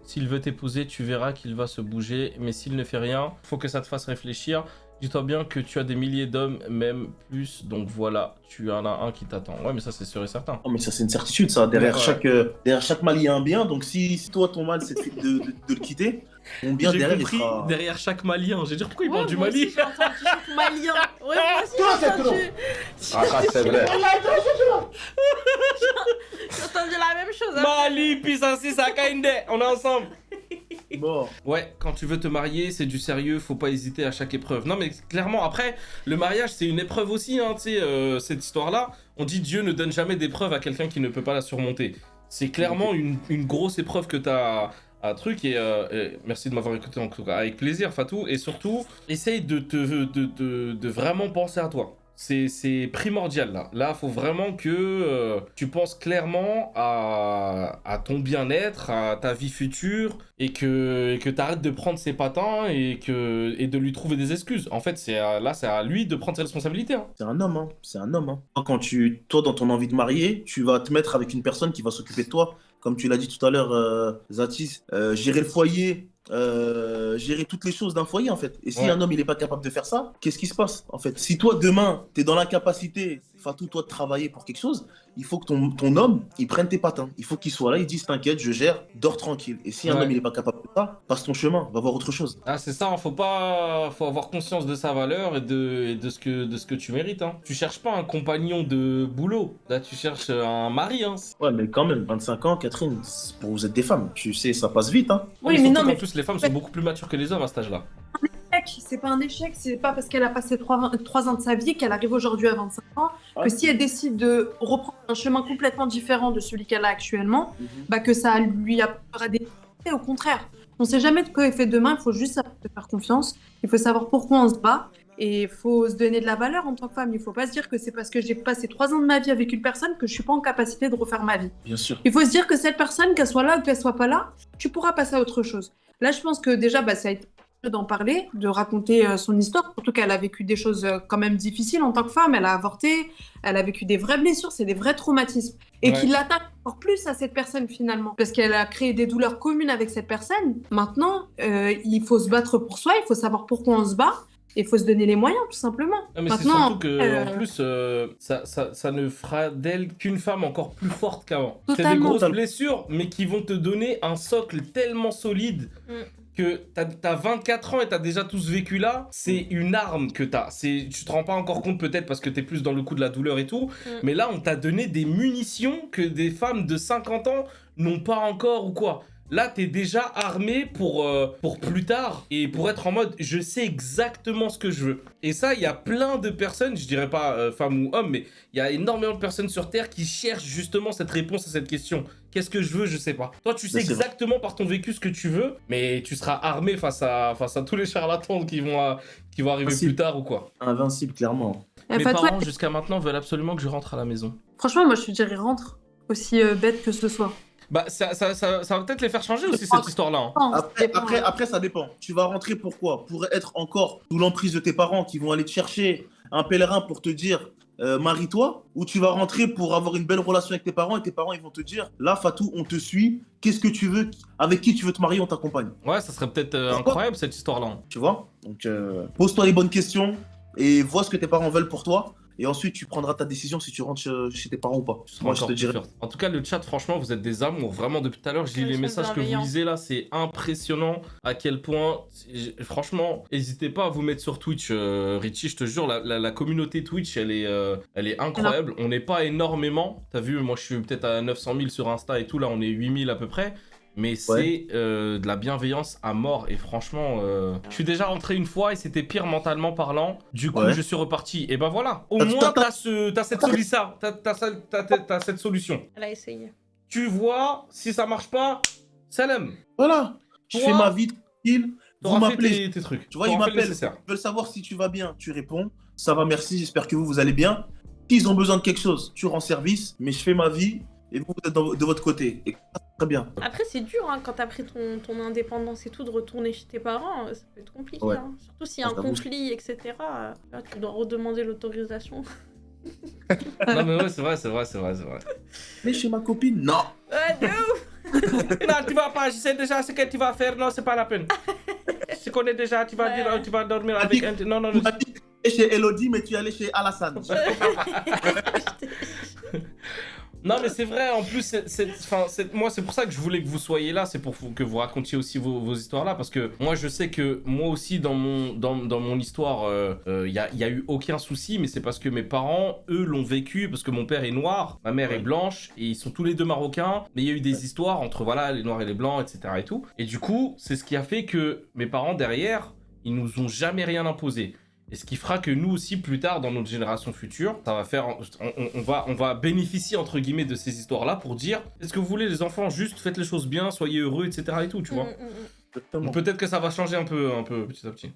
S'il veut t'épouser, tu verras qu'il va se bouger. Mais s'il ne fait rien, faut que ça te fasse réfléchir. Dis-toi bien que tu as des milliers d'hommes, même plus. Donc voilà, tu en as un qui t'attend. Ouais, mais ça, c'est sûr et certain. Non, mais ça, c'est une certitude, ça. Derrière, Ouais. derrière chaque mal, il y a un bien. Donc, si toi, ton mal, c'est de le quitter, mon bien J'ai derrière, il compris, sera... derrière chaque Malien. J'ai dit, pourquoi il Ouais, parle du moi Mali aussi, j'ai entendu chaque malien. Ouais, moi aussi, Toi, j'ai c'est entendu. Ah, ça, c'est vrai. J'ai entendu la même chose. Hein. Mali, Pisasi, Sakainde, on est ensemble. Bon. Ouais, quand tu veux te marier, c'est du sérieux, faut pas hésiter à chaque épreuve. Non mais clairement, après, le mariage c'est une épreuve aussi, hein, tu sais, cette histoire-là. On dit Dieu ne donne jamais d'épreuve à quelqu'un qui ne peut pas la surmonter. C'est clairement une grosse épreuve que t'as à truc et merci de m'avoir écouté en tout cas, avec plaisir Fatou. Et surtout, essaye de vraiment penser à toi. C'est primordial là. Là, faut vraiment que tu penses clairement à ton bien-être, à ta vie future et que tu arrêtes de prendre ses patins et de lui trouver des excuses. En fait, c'est à lui de prendre ses responsabilités. Hein. C'est un homme, hein. C'est un homme. Hein. Toi, dans ton envie de marier, tu vas te mettre avec une personne qui va s'occuper de toi. Comme tu l'as dit tout à l'heure, Zatis, gérer le foyer, gérer toutes les choses d'un foyer, en fait. Et si Ouais. un homme, il n'est pas capable de faire ça, qu'est-ce qui se passe, en fait? Si toi, demain, tu es dans l'incapacité, Fatou, toi, de travailler pour quelque chose, il faut que ton homme, il prenne tes patins. Il faut qu'il soit là, il dise, t'inquiète, je gère, dors tranquille. Et si un Ouais. homme, il n'est pas capable de ça, passe ton chemin, va voir autre chose. Ah, c'est ça, hein, faut avoir conscience de sa valeur et de ce que tu mérites. Hein. Tu cherches pas un compagnon de boulot, là tu cherches un mari. Hein. Ouais, mais quand même, 25 ans, Catherine, vous êtes des femmes. Tu sais, ça passe vite, hein. Oui, mais mais surtout non, mais qu'en plus les femmes sont beaucoup plus matures que les hommes à cet âge-là. c'est pas un échec, c'est pas parce qu'elle a passé 3 ans de sa vie qu'elle arrive aujourd'hui à 25 ans, Ouais. que si elle décide de reprendre un chemin complètement différent de celui qu'elle a actuellement, bah que ça lui apportera des difficultés, au contraire. On sait jamais de quoi est fait demain, il faut juste savoir se faire confiance, il faut savoir pourquoi on se bat, et il faut se donner de la valeur en tant que femme. Il faut pas se dire que c'est parce que j'ai passé 3 ans de ma vie avec une personne que je suis pas en capacité de refaire ma vie. Bien sûr. Il faut se dire que cette personne, qu'elle soit là ou qu'elle soit pas là, tu pourras passer à autre chose. Là, je pense que déjà, ça a été d'en parler, de raconter son histoire, surtout qu'elle a vécu des choses quand même difficiles en tant que femme, elle a avorté, elle a vécu des vraies blessures, c'est des vrais traumatismes. Et Ouais. qui l'attaque encore plus à cette personne finalement, parce qu'elle a créé des douleurs communes avec cette personne. Maintenant, il faut se battre pour soi, il faut savoir pourquoi on se bat, et il faut se donner les moyens, tout simplement. Non, mais c'est Maintenant, surtout que en plus, ça ne fera d'elle qu'une femme encore plus forte qu'avant. C'est des Totalement. grosses blessures, mais qui vont te donner un socle tellement solide que t'as 24 ans et t'as déjà tout ce vécu là. C'est une arme que t'as. Tu te rends pas encore compte peut-être parce que t'es plus dans le coup de la douleur et tout. Mais là, on t'a donné des munitions que des femmes de 50 ans n'ont pas encore ou quoi. là, t'es déjà armé pour plus tard et pour être en mode je sais exactement ce que je veux. Et ça, il y a plein de personnes, je dirais pas femmes ou hommes, mais il y a énormément de personnes sur Terre qui cherchent justement cette réponse à cette question. Qu'est-ce que je veux? Je sais pas. Toi, tu sais exactement par ton vécu ce que tu veux, mais tu seras armé face à tous les charlatans qui vont arriver plus tard ou quoi. Invincible, clairement. Mes parents, jusqu'à maintenant, veulent absolument que je rentre à la maison. Franchement, moi, je te dirais rentre, aussi bête que ce soit. Bah, ça va peut-être les faire changer aussi, cette histoire-là. Hein. Après, ça dépend. Tu vas rentrer pourquoi? Pour être encore sous l'emprise de tes parents qui vont aller te chercher un pèlerin pour te dire marie-toi, ou tu vas rentrer pour avoir une belle relation avec tes parents et tes parents ils vont te dire là Fatou, on te suit, qu'est-ce que tu veux, avec qui tu veux te marier, on t'accompagne. Ouais, ça serait peut-être incroyable cette histoire-là. Tu vois? Donc pose-toi les bonnes questions et vois ce que tes parents veulent pour toi. Et ensuite, tu prendras ta décision si tu rentres chez tes parents ou pas. Moi, je te dirais. En tout cas, le chat, franchement, vous êtes des amours. Vraiment, depuis tout à l'heure, je lis les messages que vous lisez là. C'est impressionnant à quel point. Franchement, n'hésitez pas à vous mettre sur Twitch, Richie. Je te jure, la communauté Twitch, elle est incroyable. On n'est pas énormément. T'as vu, moi, je suis peut-être à 900 000 sur Insta et tout. Là, on est 8000 à peu près. Mais c'est de la bienveillance à mort. Et franchement, je suis déjà rentré une fois et c'était pire mentalement parlant. Du coup, je suis reparti. Et ben voilà. Au moins, t'as cette solution. Elle a essayé. Tu vois, si ça marche pas, salam. Voilà. Je fais ma vie tranquille. Vous m'appelez. Tes trucs. Tu vois, ils m'appellent. Ils veulent savoir si tu vas bien. Tu réponds. Ça va, merci. J'espère que vous allez bien. S'ils ont besoin de quelque chose, tu rends service. Mais je fais ma vie. Et vous êtes de votre côté. Et très bien. Après, c'est dur hein, quand t'as pris ton indépendance et tout, de retourner chez tes parents. Ça peut être compliqué. Ouais. Hein. Surtout s'il y a un conflit, etc. Là, tu dois redemander l'autorisation. Non, mais ouais, c'est vrai. Mais chez ma copine, non. De ouf. Non, tu vas pas. Je sais déjà ce que tu vas faire. Non, c'est pas la peine. Je connais déjà. Tu vas dire, tu vas dormir avec un. Non. Tu m'as dit que tu es chez Elodie, mais tu es allé chez Alassane. Non mais c'est vrai, en plus, moi c'est pour ça que je voulais que vous soyez là, c'est pour que vous racontiez aussi vos histoires là, parce que moi je sais que moi aussi dans mon histoire, y a eu aucun souci, mais c'est parce que mes parents, eux, l'ont vécu, parce que mon père est noir, ma mère est blanche, et ils sont tous les deux marocains, mais il y a eu des histoires entre voilà les noirs et les blancs, etc. et tout, et du coup, c'est ce qui a fait que mes parents derrière, ils nous ont jamais rien imposé. Et ce qui fera que nous aussi, plus tard, dans notre génération future, ça va faire, on va bénéficier, entre guillemets, de ces histoires-là pour dire, est-ce que vous voulez, les enfants, juste faites les choses bien, soyez heureux, etc. et tout, tu vois. Donc peut-être que ça va changer un peu, petit à petit.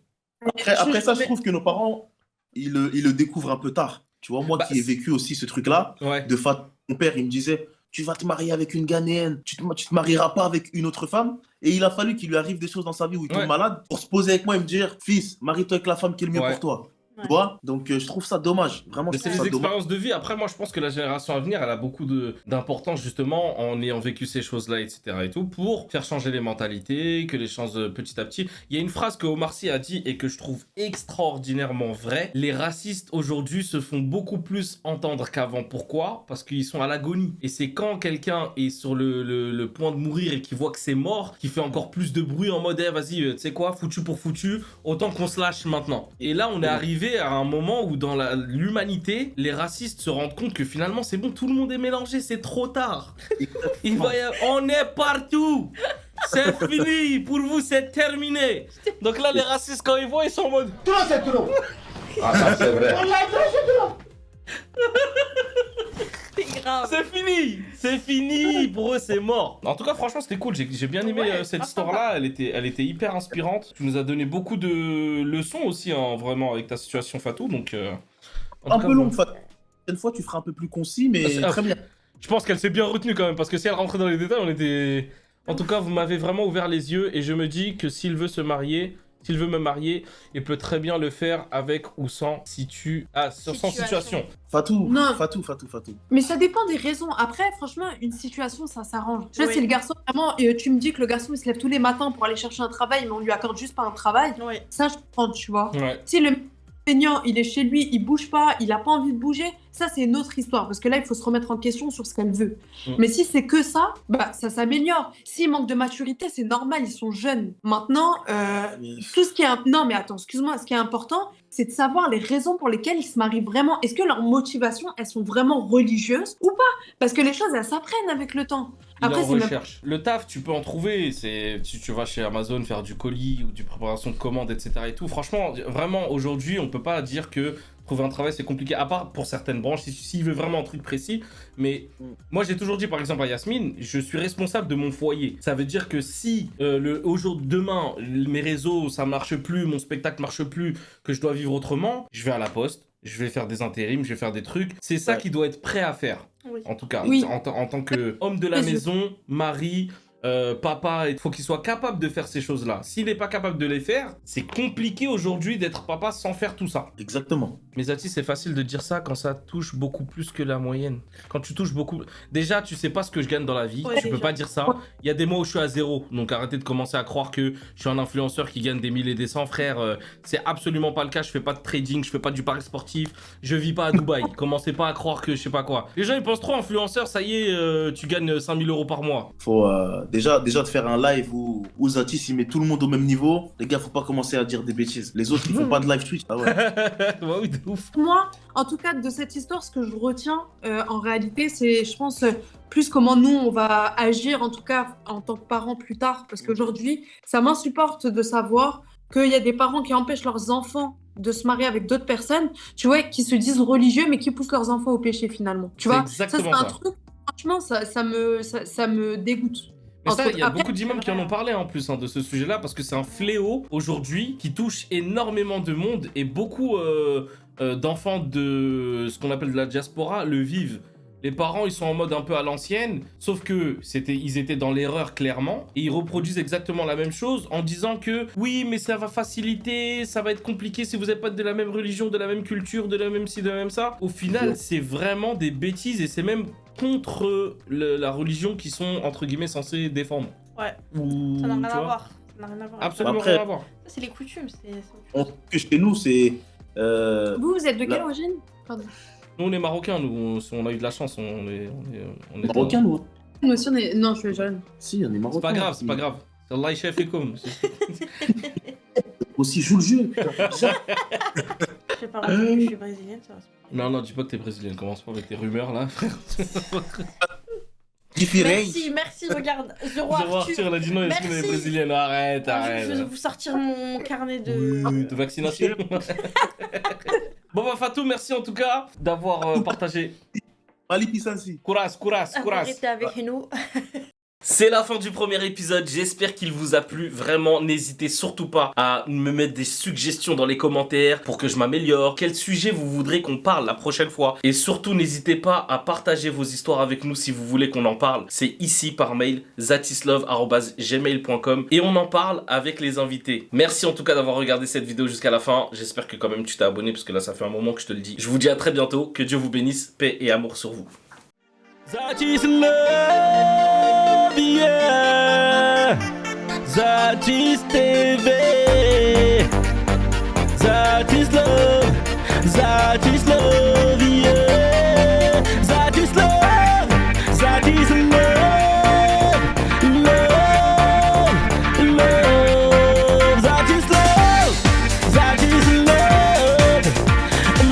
Après ça, je trouve que nos parents, ils le découvrent un peu tard. Tu vois, moi qui ai vécu aussi ce truc-là, de fait, mon père, il me disait, tu vas te marier avec une Ghanéenne, tu te marieras pas avec une autre femme. Et il a fallu qu'il lui arrive des choses dans sa vie où il tombe malade pour se poser avec moi et me dire, fils, marie-toi avec la femme qui est le mieux pour toi. Tu vois? Donc je trouve ça dommage. Vraiment, c'est des expériences de vie. Après, moi, je pense que la génération à venir, elle a beaucoup d'importance justement en ayant vécu ces choses-là, etc. et tout, pour faire changer les mentalités, que les choses petit à petit. Il y a une phrase que Omar Sy a dit et que je trouve extraordinairement vraie. Les racistes aujourd'hui se font beaucoup plus entendre qu'avant. Pourquoi? Parce qu'ils sont à l'agonie. Et c'est quand quelqu'un est sur le point de mourir et qu'il voit que c'est mort, qu'il fait encore plus de bruit en mode, vas-y, tu sais quoi, foutu pour foutu, autant qu'on se lâche maintenant. Et là, on est arrivé à un moment où dans l'humanité, les racistes se rendent compte que finalement c'est bon, tout le monde est mélangé, c'est trop tard. On est partout. C'est fini, pour vous c'est terminé. Donc là les racistes quand ils voient, ils sont en mode Trop c'est trop. Ah ça c'est vrai. C'est grave. C'est fini, pour eux c'est mort. En tout cas franchement c'était cool, j'ai bien aimé cette histoire-là, elle était hyper inspirante. Tu nous as donné beaucoup de leçons aussi, hein, vraiment avec ta situation Fatou, donc... un peu long, Fatou. Une fois tu feras un peu plus concis, mais très bien. Je pense qu'elle s'est bien retenue quand même, parce que si elle rentrait dans les détails, on était... En tout cas vous m'avez vraiment ouvert les yeux, et je me dis que s'il veut me marier, il peut très bien le faire avec ou sans sans situation. Fatou. Mais ça dépend des raisons. Après, franchement, une situation, ça s'arrange. Tu vois, si le garçon, vraiment, tu me dis que le garçon, il se lève tous les matins pour aller chercher un travail, mais on lui accorde juste pas un travail, ça, je comprends, tu vois. Si le feignant, il est chez lui, il bouge pas, il a pas envie de bouger, ça c'est une autre histoire, parce que là il faut se remettre en question sur ce qu'elle veut. Mm. Mais si c'est que ça, bah ça s'améliore. S'ils manquent de maturité, c'est normal, ils sont jeunes. Maintenant, tout ce qui est... Non mais attends, excuse-moi, ce qui est important, c'est de savoir les raisons pour lesquelles ils se marient vraiment. Est-ce que leurs motivations, elles sont vraiment religieuses ou pas? Parce que les choses, elles s'apprennent avec le temps. Après, c'est recherche. Le taf, tu peux en trouver. Tu vas chez Amazon faire du colis ou du préparation de commandes, etc. et tout. Franchement, vraiment, aujourd'hui, on peut pas dire que trouver un travail, c'est compliqué. À part pour certaines branches, s'il veut vraiment un truc précis. Mais moi, j'ai toujours dit, par exemple, à Yasmine, je suis responsable de mon foyer. Ça veut dire que si demain, mes réseaux, ça marche plus, mon spectacle marche plus, que je dois vivre autrement, je vais à la poste. Je vais faire des intérims, je vais faire des trucs. C'est ça qui doit être prêt à faire. Oui. En tout cas, Oui. en tant qu'homme de la maison, mari, papa, il faut qu'il soit capable de faire ces choses-là. S'il n'est pas capable de les faire, c'est compliqué aujourd'hui d'être papa sans faire tout ça. Exactement. Mais Zati, c'est facile de dire ça quand ça touche beaucoup plus que la moyenne. Quand tu touches beaucoup... Déjà, tu sais pas ce que je gagne dans la vie. Ouais, Tu peux déjà. pas dire ça. Il y a des mois où je suis à zéro. Donc arrêtez de commencer à croire que je suis un influenceur qui gagne des milliers et des cents. Frère, c'est absolument pas le cas. Je fais pas de trading, je fais pas du pari sportif. Je vis pas à Dubaï. Commencez pas à croire que je sais pas quoi. Les gens, ils pensent trop influenceur, ça y est, tu gagnes 5000 € par mois. Faut déjà de faire un live où Zati s'il met tout le monde au même niveau. Les gars, faut pas commencer à dire des bêtises. Les autres, ils font pas de live Twitch. Ah ouais. Ouais, oui, de ouf. Moi, en tout cas, de cette histoire, ce que je retiens en réalité, c'est, je pense, plus comment nous, on va agir, en tout cas, en tant que parents plus tard. Parce qu'aujourd'hui, ça m'insupporte de savoir qu'il y a des parents qui empêchent leurs enfants de se marier avec d'autres personnes, tu vois, qui se disent religieux, mais qui poussent leurs enfants au péché, finalement. Tu vois, ça, c'est exactement un ça. truc, franchement, ça me dégoûte. Mais ça, il y a Après, beaucoup d'imams qui en ont parlé en plus de ce sujet-là, parce que c'est un fléau aujourd'hui qui touche énormément de monde et beaucoup d'enfants de ce qu'on appelle de la diaspora le vivent. Les parents, ils sont en mode un peu à l'ancienne, sauf que ils étaient dans l'erreur clairement, et ils reproduisent exactement la même chose en disant que oui, mais ça va faciliter, ça va être compliqué si vous n'êtes pas de la même religion, de la même culture, de la même ci, de la même ça. Au final, c'est vraiment des bêtises et c'est même contre la religion qui sont entre guillemets censés défendre. Ouais. Ou, Ça n'a rien tu à vois, voir. Ça n'a rien à voir. absolument Après- rien à voir. Ça, c'est les coutumes. Que chez nous, c'est. vous êtes de quelle Là- origine? Pardon. Nous, on est marocains, nous, on a eu de la chance, on est Marocain, nous. Nous aussi, on est... Non, je suis jeune. Si, on est marocain. C'est pas grave, c'est pas grave. Allah chef et comme. Aussi, joue le jeu. putain. Je sais pas, je suis brésilienne, ça va. Non, non, dis pas que t'es brésilienne, commence pas avec tes rumeurs là, frère. Différent. Merci, regarde. Zéro Zéro Arthur. Arthur, elle a dit non, est-ce Merci. qu'elle est brésilienne? Arrête, Je vais arrête. vous sortir mon carnet de... De vaccination. Bon bah Fatou, merci en tout cas d'avoir partagé. Ali Pissansi. Courage. Restez avec nous. C'est la fin du premier épisode, j'espère qu'il vous a plu. Vraiment, n'hésitez surtout pas à me mettre des suggestions dans les commentaires pour que je m'améliore. Quel sujet vous voudrez qu'on parle la prochaine fois? Et surtout, n'hésitez pas à partager vos histoires avec nous si vous voulez qu'on en parle. C'est ici par mail, zatislove@gmail.com, et on en parle avec les invités. Merci en tout cas d'avoir regardé cette vidéo jusqu'à la fin. J'espère que quand même tu t'es abonné parce que là ça fait un moment que je te le dis. Je vous dis à très bientôt, que Dieu vous bénisse, paix et amour sur vous. Zatislove, yeah. Zatis TV. Zatislove, yeah. Zatislove, love. Zatislove,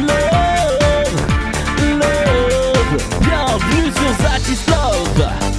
love. Bienvenue sur Zatislove.